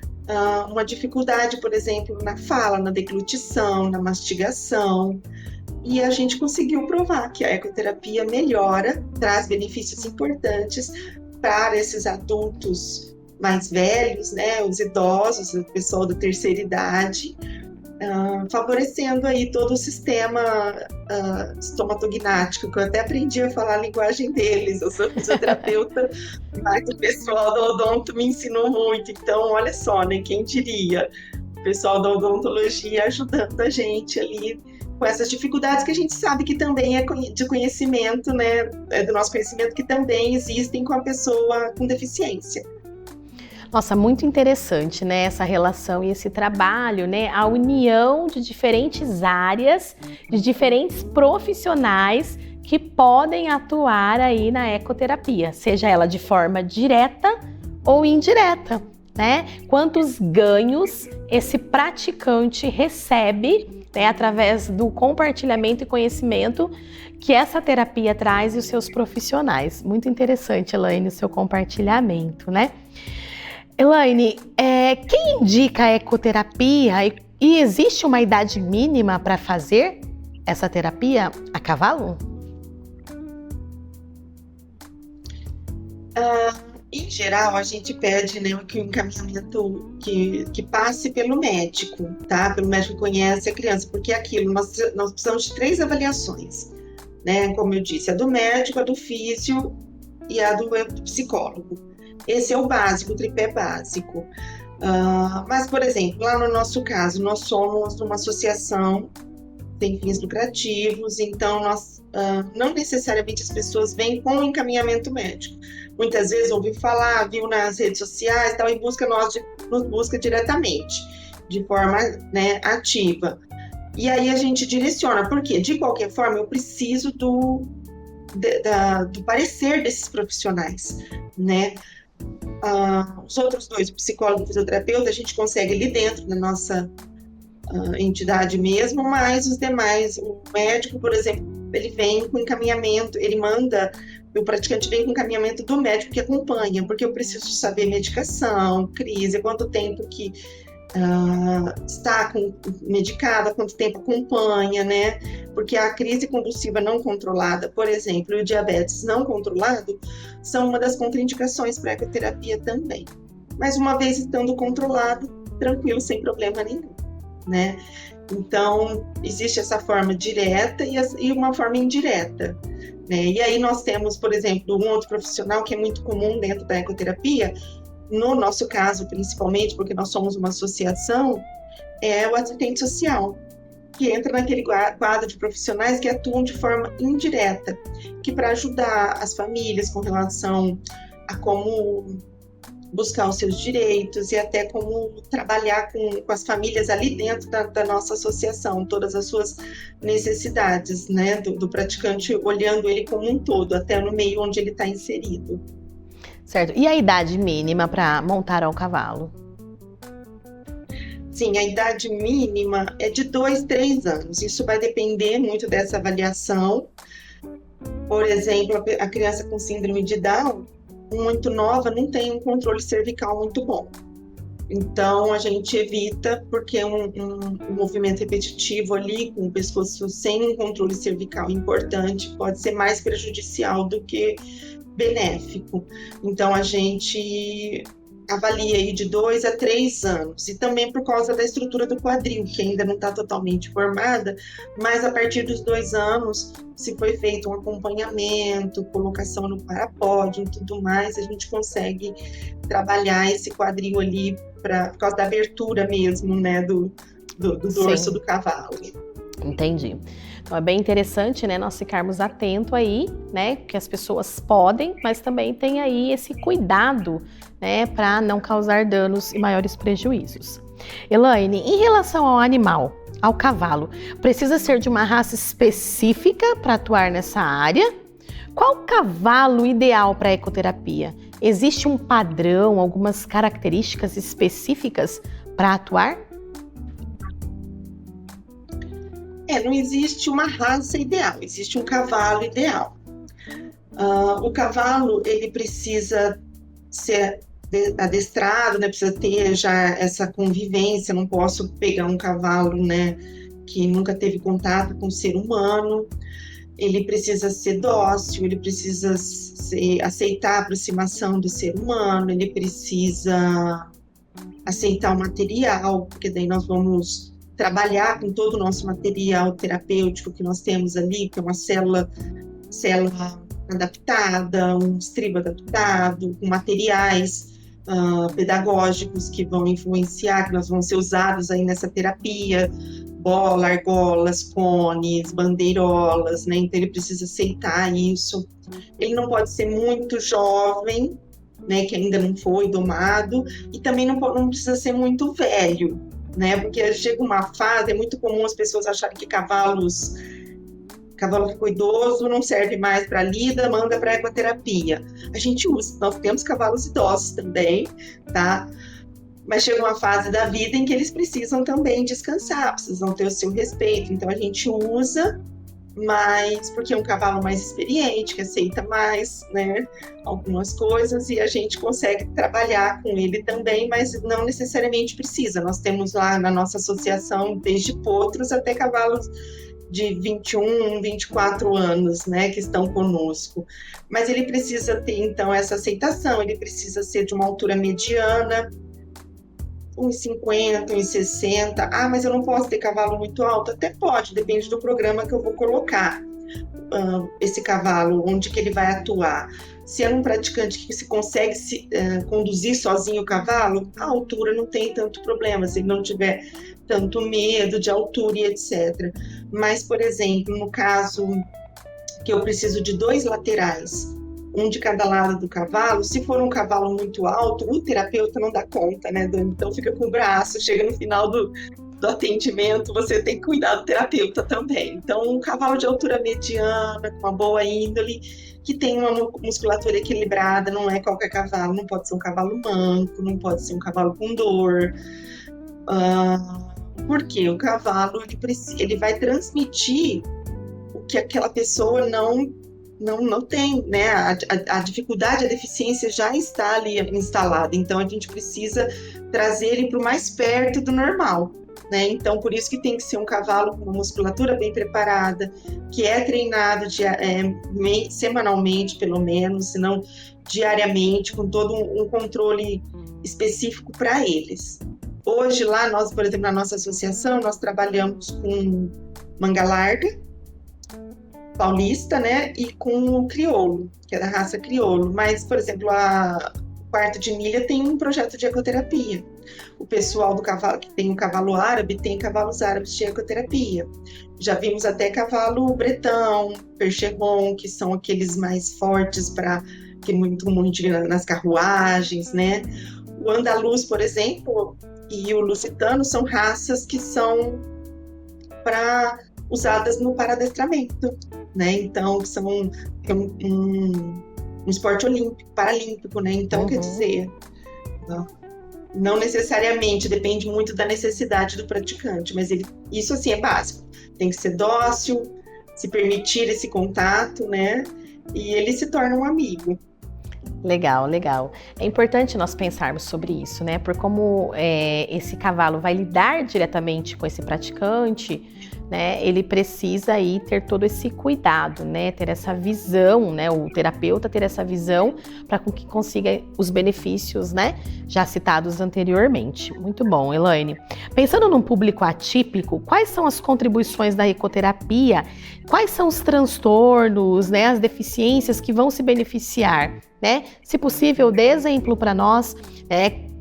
uma dificuldade, por exemplo, na fala, na deglutição, na mastigação, e a gente conseguiu provar que a ecoterapia melhora, traz benefícios importantes para esses adultos mais velhos, né, os idosos, o pessoal da terceira idade, favorecendo aí todo o sistema estomatognático, que eu até aprendi a falar a linguagem deles. Eu sou fisioterapeuta, mas o pessoal da odonto me ensinou muito. Então, olha só, né, quem diria? O pessoal da odontologia ajudando a gente ali com essas dificuldades que a gente sabe que também é de conhecimento, né, é do nosso conhecimento, que também existem com a pessoa com deficiência. Nossa, muito interessante, né, essa relação e esse trabalho, né, a união de diferentes áreas, de diferentes profissionais que podem atuar aí na ecoterapia, seja ela de forma direta ou indireta, né? Quantos ganhos esse praticante recebe, né, através do compartilhamento e conhecimento que essa terapia traz e os seus profissionais. Muito interessante, Elaine, o seu compartilhamento, né? Elaine, quem indica a ecoterapia e existe uma idade mínima para fazer essa terapia a cavalo? Em geral, a gente pede, né, que o encaminhamento que passe pelo médico, tá? Pelo médico que conhece a criança, porque é aquilo, nós precisamos de 3 avaliações, né? Como eu disse, a do médico, a do físio e a do psicólogo. Esse é o básico, o tripé básico. Mas, por exemplo, lá no nosso caso, nós somos uma associação sem fins lucrativos, então não necessariamente as pessoas vêm com encaminhamento médico. Muitas vezes ouviu falar, viu nas redes sociais, tal, e nos busca diretamente, de forma, né, ativa. E aí a gente direciona, porque de qualquer forma eu preciso do parecer desses profissionais, né? Os outros dois, o psicólogo e o fisioterapeuta, a gente consegue ali dentro da nossa entidade mesmo, mas os demais, o médico, por exemplo, ele vem com encaminhamento, ele manda, o praticante vem com encaminhamento do médico que acompanha, porque eu preciso saber medicação, crise, quanto tempo que está medicada, quanto tempo acompanha, né? Porque a crise convulsiva não controlada, por exemplo, e o diabetes não controlado, são uma das contraindicações para a ecoterapia também. Mas uma vez estando controlado, tranquilo, sem problema nenhum, né? Então, existe essa forma direta e uma forma indireta, né? E aí nós temos, por exemplo, um outro profissional que é muito comum dentro da ecoterapia, no nosso caso, principalmente, porque nós somos uma associação, é o assistente social, que entra naquele quadro de profissionais que atuam de forma indireta, que para ajudar as famílias com relação a como buscar os seus direitos e até como trabalhar com as famílias ali dentro da nossa associação, todas as suas necessidades, né, do praticante, olhando ele como um todo, até no meio onde ele está inserido. Certo. E a idade mínima para montar ao cavalo? Sim, a idade mínima é de 2, 3 anos. Isso vai depender muito dessa avaliação. Por exemplo, a criança com síndrome de Down, muito nova, não tem um controle cervical muito bom. Então, a gente evita, porque um movimento repetitivo ali, com o pescoço sem um controle cervical importante, pode ser mais prejudicial do que benéfico. Então, a gente avalia aí de 2 a 3 anos. E também por causa da estrutura do quadril, que ainda não está totalmente formada, mas a partir dos 2 anos, se foi feito um acompanhamento, colocação no parapódio e tudo mais, a gente consegue trabalhar esse quadril ali por causa da abertura mesmo, né, do dorso do cavalo. Entendi. Então é bem interessante, né, nós ficarmos atentos aí, né, que as pessoas podem, mas também tem aí esse cuidado, né, para não causar danos e maiores prejuízos. Elaine, em relação ao animal, ao cavalo, precisa ser de uma raça específica para atuar nessa área? Qual cavalo ideal para a ecoterapia? Existe um padrão, algumas características específicas para atuar? Não existe uma raça ideal, existe um cavalo ideal. O cavalo, ele precisa ser adestrado, né? Precisa ter já essa convivência, não posso pegar um cavalo, né, que nunca teve contato com o ser humano. Ele precisa ser dócil, ele precisa aceitar a aproximação do ser humano, ele precisa aceitar o material, porque daí nós vamos trabalhar com todo o nosso material terapêutico que nós temos ali, que é uma célula adaptada, um estribo adaptado, com materiais pedagógicos que vão influenciar, que nós vão ser usados aí nessa terapia, bola, argolas, cones, bandeirolas, né? Então ele precisa aceitar isso. Ele não pode ser muito jovem, né, que ainda não foi domado, e também não precisa ser muito velho, né? Porque chega uma fase, é muito comum as pessoas acharem que cavalo ficou idoso, não serve mais para lida, manda para ecoterapia. A gente usa, nós temos cavalos idosos também, tá? Mas chega uma fase da vida em que eles precisam também descansar, precisam ter o seu respeito. Então a gente usa, mas porque é um cavalo mais experiente, que aceita mais, né, algumas coisas, e a gente consegue trabalhar com ele também, mas não necessariamente precisa. Nós temos lá na nossa associação, desde potros até cavalos de 21, 24 anos, né, que estão conosco. Mas ele precisa ter, então, essa aceitação, ele precisa ser de uma altura mediana, 1,50, 1,60. Mas eu não posso ter cavalo muito alto? Até pode, depende do programa que eu vou colocar esse cavalo, onde que ele vai atuar. se é um praticante que se consegue conduzir sozinho o cavalo, a altura não tem tanto problema, se ele não tiver tanto medo de altura e etc. Mas, por exemplo, no caso que eu preciso de 2 laterais, um de cada lado do cavalo, se for um cavalo muito alto, o terapeuta não dá conta, né, Dani? Então fica com o braço, chega no final do atendimento, você tem que cuidar do terapeuta também. Então, um cavalo de altura mediana, com uma boa índole, que tem uma musculatura equilibrada, não é qualquer cavalo, não pode ser um cavalo manco, não pode ser um cavalo com dor. Porque o cavalo, ele vai transmitir o que aquela pessoa não tem, né? A dificuldade, a deficiência já está ali instalada, então a gente precisa trazer ele para o mais perto do normal, né? Então, por isso que tem que ser um cavalo com uma musculatura bem preparada, que é treinado semanalmente, pelo menos, se não diariamente, com todo um controle específico para eles. Hoje, lá, nós, por exemplo, na nossa associação, nós trabalhamos com manga larga, paulista, né, e com o crioulo, que é da raça crioulo. Mas, por exemplo, a Quarto de Milha tem um projeto de ecoterapia. O pessoal do cavalo, que tem o cavalo árabe, tem cavalos árabes de ecoterapia. Já vimos até cavalo bretão, percheron, que são aqueles mais fortes que muito comum nas carruagens, né? O andaluz, por exemplo, e o lusitano são raças que são usadas para adestramento, né? Então, são um esporte olímpico, paralímpico, né? Então, quer dizer, não necessariamente, depende muito da necessidade do praticante, mas isso, assim, é básico. Tem que ser dócil, se permitir esse contato, né? E ele se torna um amigo. Legal, legal. É importante nós pensarmos sobre isso, né? Por como esse cavalo vai lidar diretamente com esse praticante, né? Ele precisa aí ter todo esse cuidado, né? Ter essa visão, né? O terapeuta ter essa visão para que consiga os benefícios, né? Já citados anteriormente. Muito bom, Elaine. Pensando num público atípico, quais são as contribuições da ecoterapia? Quais são os transtornos, né? As deficiências que vão se beneficiar, né? Se possível, dê exemplo para nós,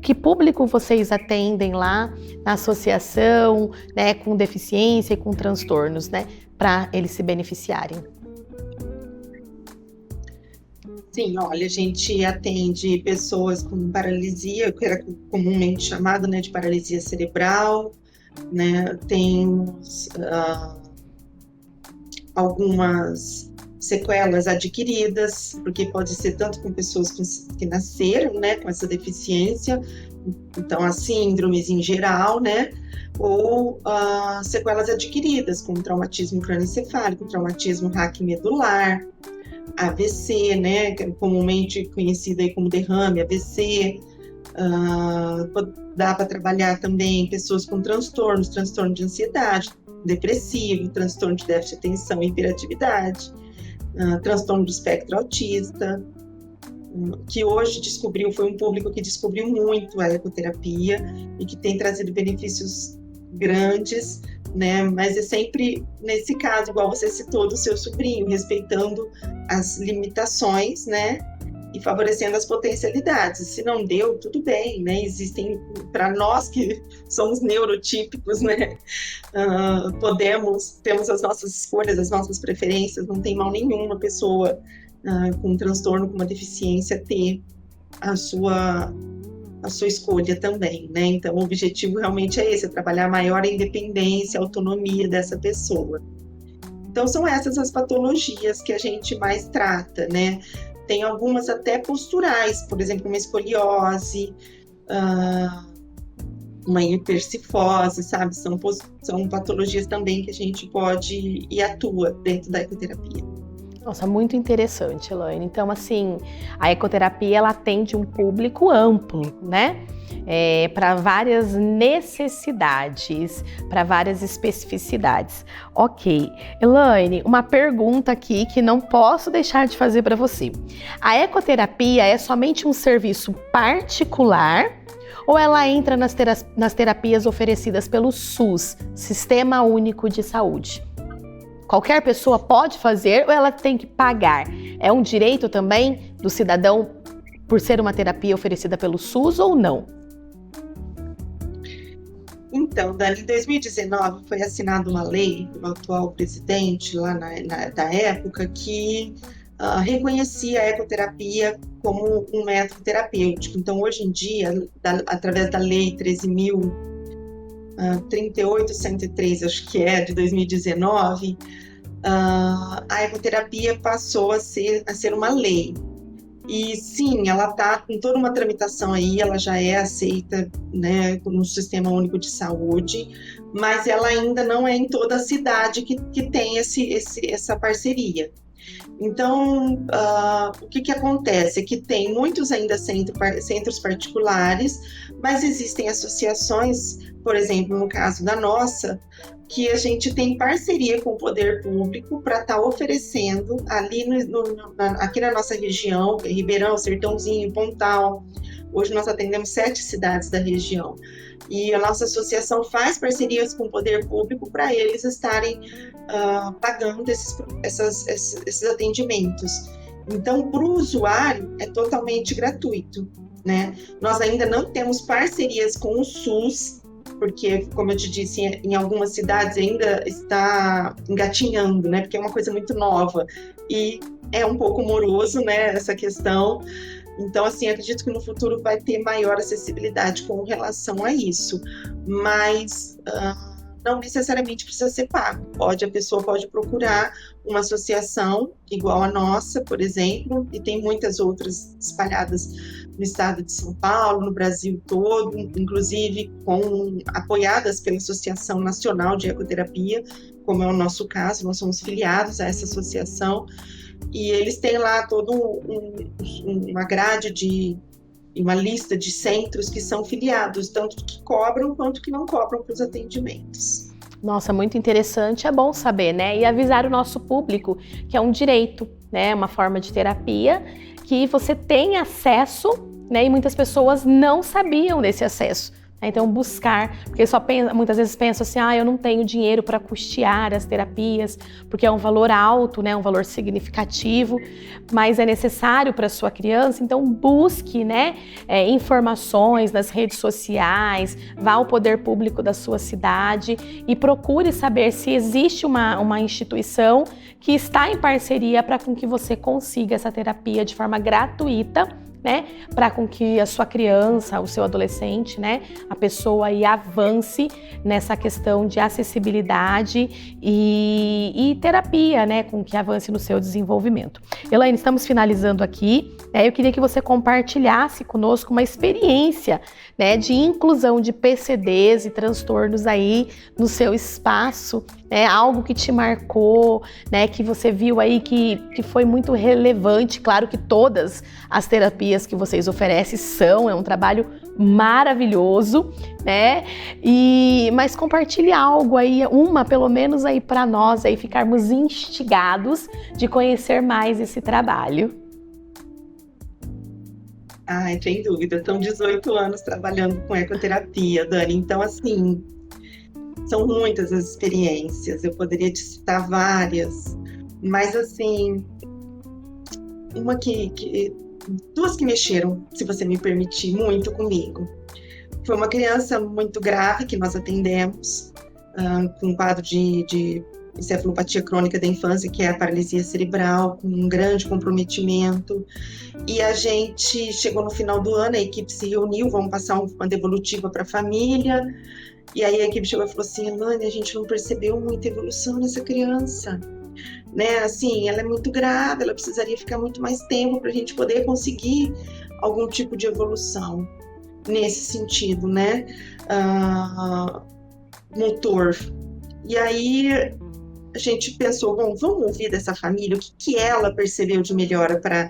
que público vocês atendem lá na associação, né, com deficiência e com transtornos, né, para eles se beneficiarem. Sim, olha, a gente atende pessoas com paralisia, que era comumente chamada, né, de paralisia cerebral, né, temos algumas sequelas adquiridas, porque pode ser tanto com pessoas que nasceram, né, com essa deficiência, então as síndromes em geral, né, ou sequelas adquiridas, como traumatismo crânioencefálico, traumatismo raquimedular, AVC, né, que é comumente conhecido aí como derrame, AVC. Dá para trabalhar também pessoas com transtorno de ansiedade, depressivo, transtorno de déficit de atenção e hiperatividade, transtorno do espectro autista, que hoje foi um público que descobriu muito a ecoterapia e que tem trazido benefícios grandes, né? Mas é sempre, nesse caso, igual você citou, do seu sobrinho, respeitando as limitações, né? E favorecendo as potencialidades. Se não deu, tudo bem, né? Existem, para nós que somos neurotípicos, né? Temos as nossas escolhas, as nossas preferências, não tem mal nenhum uma pessoa com um transtorno, com uma deficiência ter a sua escolha também, né? Então, o objetivo realmente é esse, é trabalhar a maior independência, autonomia dessa pessoa. Então, são essas as patologias que a gente mais trata, né? Tem algumas até posturais, por exemplo, uma escoliose, uma hipercifose, sabe? São patologias também que a gente pode e atua dentro da ecoterapia. Nossa, muito interessante, Elaine. Então, assim, a ecoterapia, ela atende um público amplo, né? Para várias necessidades, para várias especificidades. Ok. Elaine, uma pergunta aqui que não posso deixar de fazer para você. A ecoterapia é somente um serviço particular ou ela entra nas terapias oferecidas pelo SUS, Sistema Único de Saúde? Qualquer pessoa pode fazer ou ela tem que pagar? É um direito também do cidadão por ser uma terapia oferecida pelo SUS ou não? Então, Dani, em 2019 foi assinada uma lei pelo atual presidente lá da época que reconhecia a ecoterapia como um método terapêutico. Então, hoje em dia, através da lei 13.038/103, acho que é, de 2019, a ecoterapia passou a ser uma lei. E sim, ela está com toda uma tramitação aí, ela já é aceita, né, no Sistema Único de Saúde, mas ela ainda não é em toda a cidade que tem essa parceria. Então, o que acontece? É que tem muitos ainda centros particulares, mas existem associações, por exemplo, no caso da nossa, que a gente tem parceria com o poder público para estar oferecendo ali aqui na nossa região, Ribeirão, Sertãozinho, Pontal. Hoje nós atendemos 7 cidades da região. E a nossa associação faz parcerias com o poder público para eles estarem pagando esses atendimentos. Então, para o usuário, é totalmente gratuito, né? Nós ainda não temos parcerias com o SUS, porque, como eu te disse, em algumas cidades ainda está engatinhando, né? Porque é uma coisa muito nova e é um pouco moroso, né? Essa questão. Então, assim, acredito que no futuro vai ter maior acessibilidade com relação a isso. Mas não necessariamente precisa ser pago. A pessoa pode procurar uma associação igual a nossa, por exemplo, e tem muitas outras espalhadas no estado de São Paulo, no Brasil todo, inclusive apoiadas pela Associação Nacional de Ecoterapia, como é o nosso caso, nós somos filiados a essa associação, e eles têm lá toda uma grade uma lista de centros que são filiados, tanto que cobram quanto que não cobram para os atendimentos. Nossa, muito interessante, é bom saber, né? E avisar o nosso público que é um direito, né? Uma forma de terapia que você tem acesso, né? E muitas pessoas não sabiam desse acesso. Então, buscar, porque muitas vezes pensam assim, eu não tenho dinheiro para custear as terapias, porque é um valor alto, né, um valor significativo, mas é necessário para a sua criança, então busque, né, informações nas redes sociais, vá ao poder público da sua cidade e procure saber se existe uma instituição que está em parceria para com que você consiga essa terapia de forma gratuita, né, para com que a sua criança, o seu adolescente, né, a pessoa aí avance nessa questão de acessibilidade e terapia, né, com que avance no seu desenvolvimento. Elaine, estamos finalizando aqui, né, eu queria que você compartilhasse conosco uma experiência, né, de inclusão de PCDs e transtornos aí no seu espaço, né, algo que te marcou, né, que você viu aí que foi muito relevante. Claro que todas as terapias que vocês oferecem é um trabalho maravilhoso, né, mas compartilhe algo aí, pelo menos aí para nós aí ficarmos instigados de conhecer mais esse trabalho. Sem dúvida, estão 18 anos trabalhando com ecoterapia, Dani, então assim, são muitas as experiências, eu poderia te citar várias, mas assim, duas que mexeram, se você me permitir, muito comigo. Foi uma criança muito grave que nós atendemos, com um quadro de encefalopatia crônica da infância, que é a paralisia cerebral, com um grande comprometimento. E a gente chegou no final do ano, a equipe se reuniu, vamos passar uma devolutiva para a família. E aí a equipe chegou e falou assim: Elaine, a gente não percebeu muita evolução nessa criança, né? Assim, ela é muito grave, ela precisaria ficar muito mais tempo para a gente poder conseguir algum tipo de evolução nesse sentido, né? Motor. E aí a gente pensou, vamos ouvir dessa família o que ela percebeu de melhora para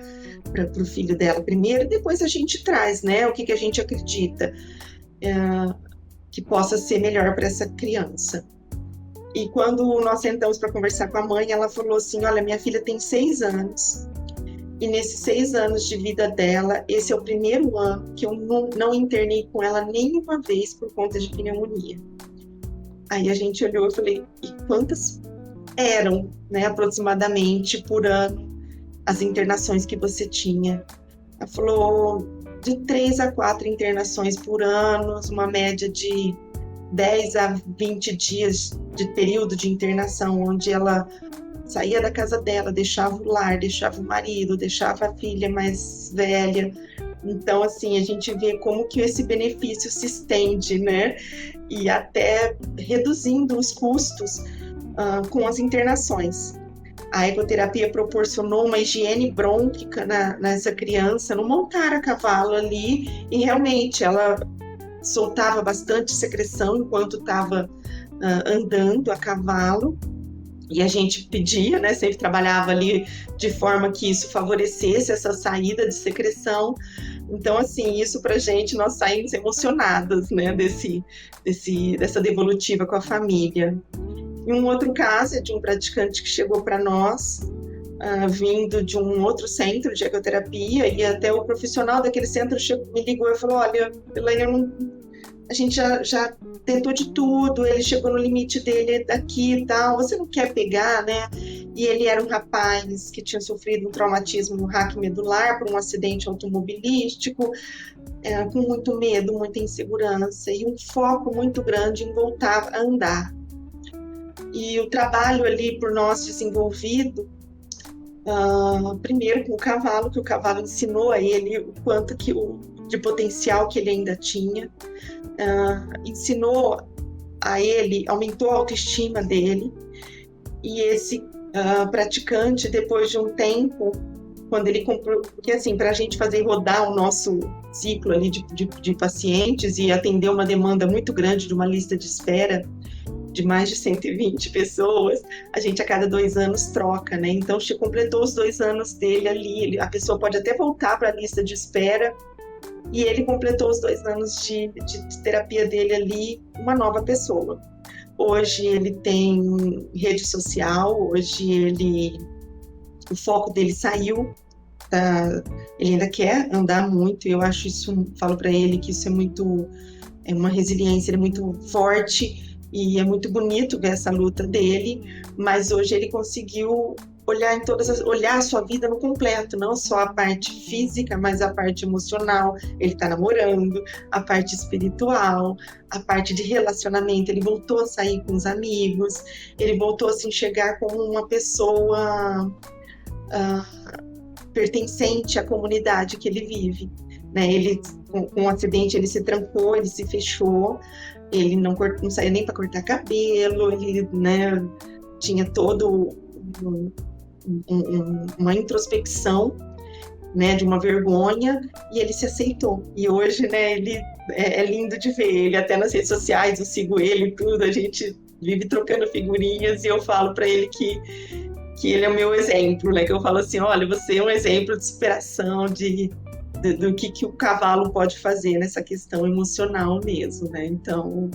o filho dela primeiro, e depois a gente traz, né? O que a gente acredita que possa ser melhor para essa criança. E quando nós sentamos para conversar com a mãe, ela falou assim: olha, minha filha tem 6 anos, e nesses 6 anos de vida dela, esse é o primeiro ano que eu não internei com ela nenhuma vez por conta de pneumonia. Aí a gente olhou e falei: e quantas eram, né, aproximadamente por ano, as internações que você tinha. Ela falou de 3 a 4 internações por ano, uma média de 10 a 20 dias de período de internação, onde ela saía da casa dela, deixava o lar, deixava o marido, deixava a filha mais velha. Então, assim, a gente vê como que esse benefício se estende, né? E até reduzindo os custos com as internações. A ecoterapia proporcionou uma higiene brônquica nessa criança, não montar a cavalo ali, e realmente ela soltava bastante secreção enquanto estava andando a cavalo, e a gente pedia, né, sempre trabalhava ali de forma que isso favorecesse essa saída de secreção. Então, assim, isso pra gente, nós saímos emocionadas, né, dessa devolutiva com a família. E um outro caso é de um praticante que chegou para nós, vindo de um outro centro de ecoterapia, e até o profissional daquele centro me ligou e falou: olha, Elaine, a gente já tentou de tudo, ele chegou no limite dele daqui e tal, você não quer pegar, né? E ele era um rapaz que tinha sofrido um traumatismo no raque medular por um acidente automobilístico, com muito medo, muita insegurança e um foco muito grande em voltar a andar. E o trabalho ali por nós desenvolvido, primeiro com o cavalo, que o cavalo ensinou a ele o quanto de potencial que ele ainda tinha, ensinou a ele, aumentou a autoestima dele, e esse praticante, depois de um tempo, quando ele comprou, porque assim, para a gente fazer rodar o nosso ciclo ali de pacientes e atender uma demanda muito grande de uma lista de espera de mais de 120 pessoas, a gente a cada 2 anos troca, né? Então, completou os 2 anos dele ali, a pessoa pode até voltar para a lista de espera, e ele completou os 2 anos de terapia dele ali, uma nova pessoa. Hoje ele tem rede social, hoje o foco dele saiu, ele ainda quer andar muito, e eu acho isso, falo para ele que isso é uma resiliência, ele é muito forte, e é muito bonito ver essa luta dele, mas hoje ele conseguiu olhar a sua vida no completo, não só a parte física, mas a parte emocional. Ele está namorando, a parte espiritual, a parte de relacionamento. Ele voltou a sair com os amigos, ele voltou a se enxergar como uma pessoa pertencente à comunidade que ele vive, né? Ele, com um acidente, ele se trancou, ele se fechou, ele não saía nem para cortar cabelo, ele, né, tinha todo uma introspecção, né, de uma vergonha, e ele se aceitou. E hoje, né, ele é lindo de ver, ele até nas redes sociais, eu sigo ele e tudo, a gente vive trocando figurinhas, e eu falo para ele que ele é o meu exemplo, né, que eu falo assim: olha, você é um exemplo de superação, do que o cavalo pode fazer nessa questão emocional mesmo, né? Então,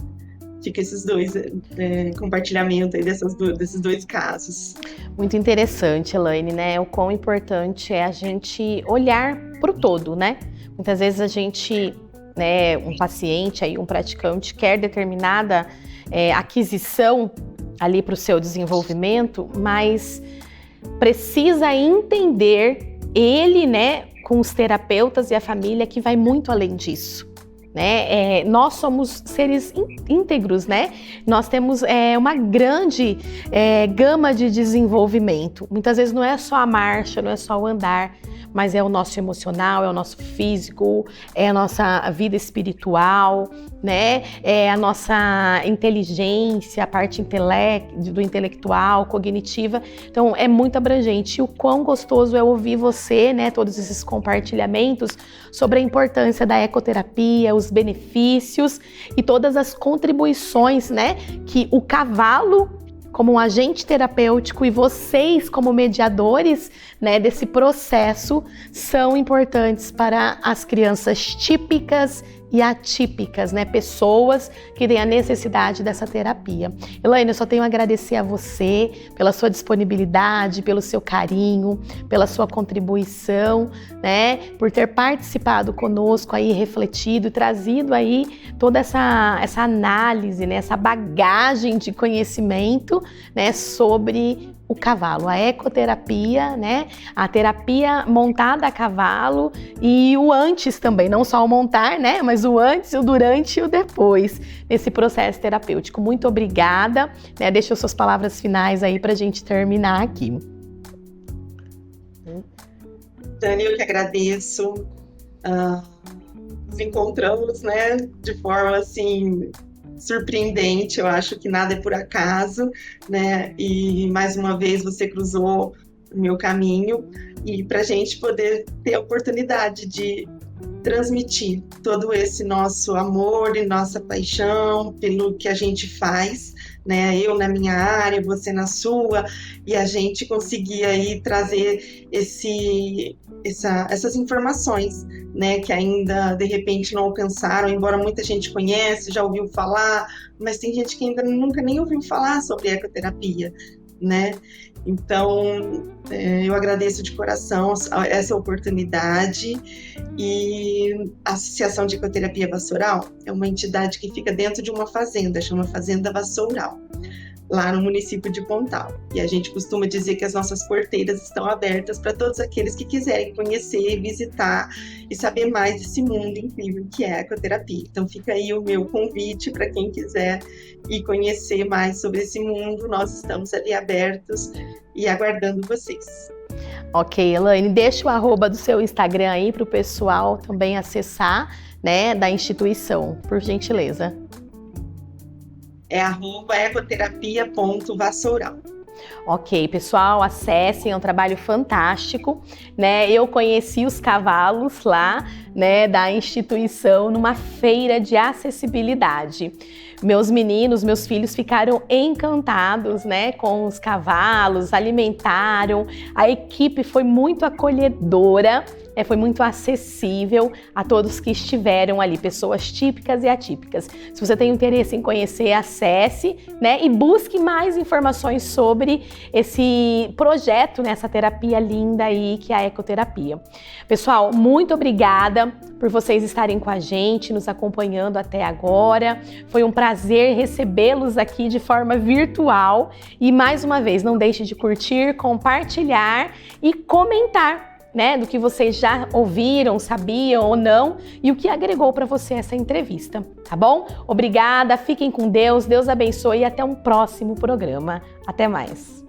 fica esses dois compartilhamentos aí desses 2 casos. Muito interessante, Elaine, né? O quão importante é a gente olhar para o todo, né? Muitas vezes a gente, né, um paciente, aí, um praticante, quer determinada aquisição ali para o seu desenvolvimento, mas precisa entender ele, né, com os terapeutas e a família, que vai muito além disso, né? Nós somos seres íntegros, né? Nós temos uma grande gama de desenvolvimento. Muitas vezes não é só a marcha, não é só o andar, mas é o nosso emocional, é o nosso físico, é a nossa vida espiritual, né? É a nossa inteligência, a parte do intelectual, cognitiva. Então, é muito abrangente. E o quão gostoso é ouvir você, né? Todos esses compartilhamentos sobre a importância da ecoterapia, os benefícios e todas as contribuições, né? Que o cavalo, como um agente terapêutico, e vocês como mediadores, né, desse processo, são importantes para as crianças típicas e atípicas, né? Pessoas que têm a necessidade dessa terapia. Elaine, eu só tenho a agradecer a você pela sua disponibilidade, pelo seu carinho, pela sua contribuição, né? Por ter participado conosco aí, refletido, trazido aí toda essa análise, né? Essa bagagem de conhecimento, né? Sobre o cavalo, a ecoterapia, né? A terapia montada a cavalo e o antes também, não só o montar, né? Mas o antes, o durante e o depois nesse processo terapêutico. Muito obrigada, né? Deixa as suas palavras finais aí pra gente terminar aqui. Dani, eu que agradeço. Nos encontramos, né? De forma assim surpreendente, eu acho que nada é por acaso, né? E mais uma vez você cruzou o meu caminho e para a gente poder ter a oportunidade de transmitir todo esse nosso amor e nossa paixão pelo que a gente faz, né? Eu na minha área, você na sua, e a gente conseguir aí trazer essas informações, né, que ainda de repente não alcançaram, embora muita gente conhece, já ouviu falar, mas tem gente que ainda nunca nem ouviu falar sobre ecoterapia, né? Então, eu agradeço de coração essa oportunidade. E a Associação de Ecoterapia Vassoural é uma entidade que fica dentro de uma fazenda, chama Fazenda Vassoural, lá no município de Pontal. E a gente costuma dizer que as nossas porteiras estão abertas para todos aqueles que quiserem conhecer, visitar e saber mais desse mundo incrível que é a ecoterapia. Então fica aí o meu convite para quem quiser ir conhecer mais sobre esse mundo. Nós estamos ali abertos e aguardando vocês. Ok, Elaine, deixa o @ do seu Instagram aí para o pessoal também acessar, né, da instituição, por gentileza. É @ecoterapia.vassoural. Ok, pessoal, acessem, é um trabalho fantástico, né? Eu conheci os cavalos lá, né, da instituição numa feira de acessibilidade. Meus meninos, meus filhos ficaram encantados, né, com os cavalos, alimentaram, a equipe foi muito acolhedora, foi muito acessível a todos que estiveram ali, pessoas típicas e atípicas. Se você tem interesse em conhecer, acesse, né, e busque mais informações sobre esse projeto, né, essa terapia linda aí que é a ecoterapia. Pessoal, muito obrigada por vocês estarem com a gente, nos acompanhando até agora. Foi um prazer recebê-los aqui de forma virtual e mais uma vez, não deixe de curtir, compartilhar e comentar, né, do que vocês já ouviram, sabiam ou não e o que agregou para você essa entrevista, tá bom? Obrigada, fiquem com Deus, Deus abençoe e até um próximo programa. Até mais!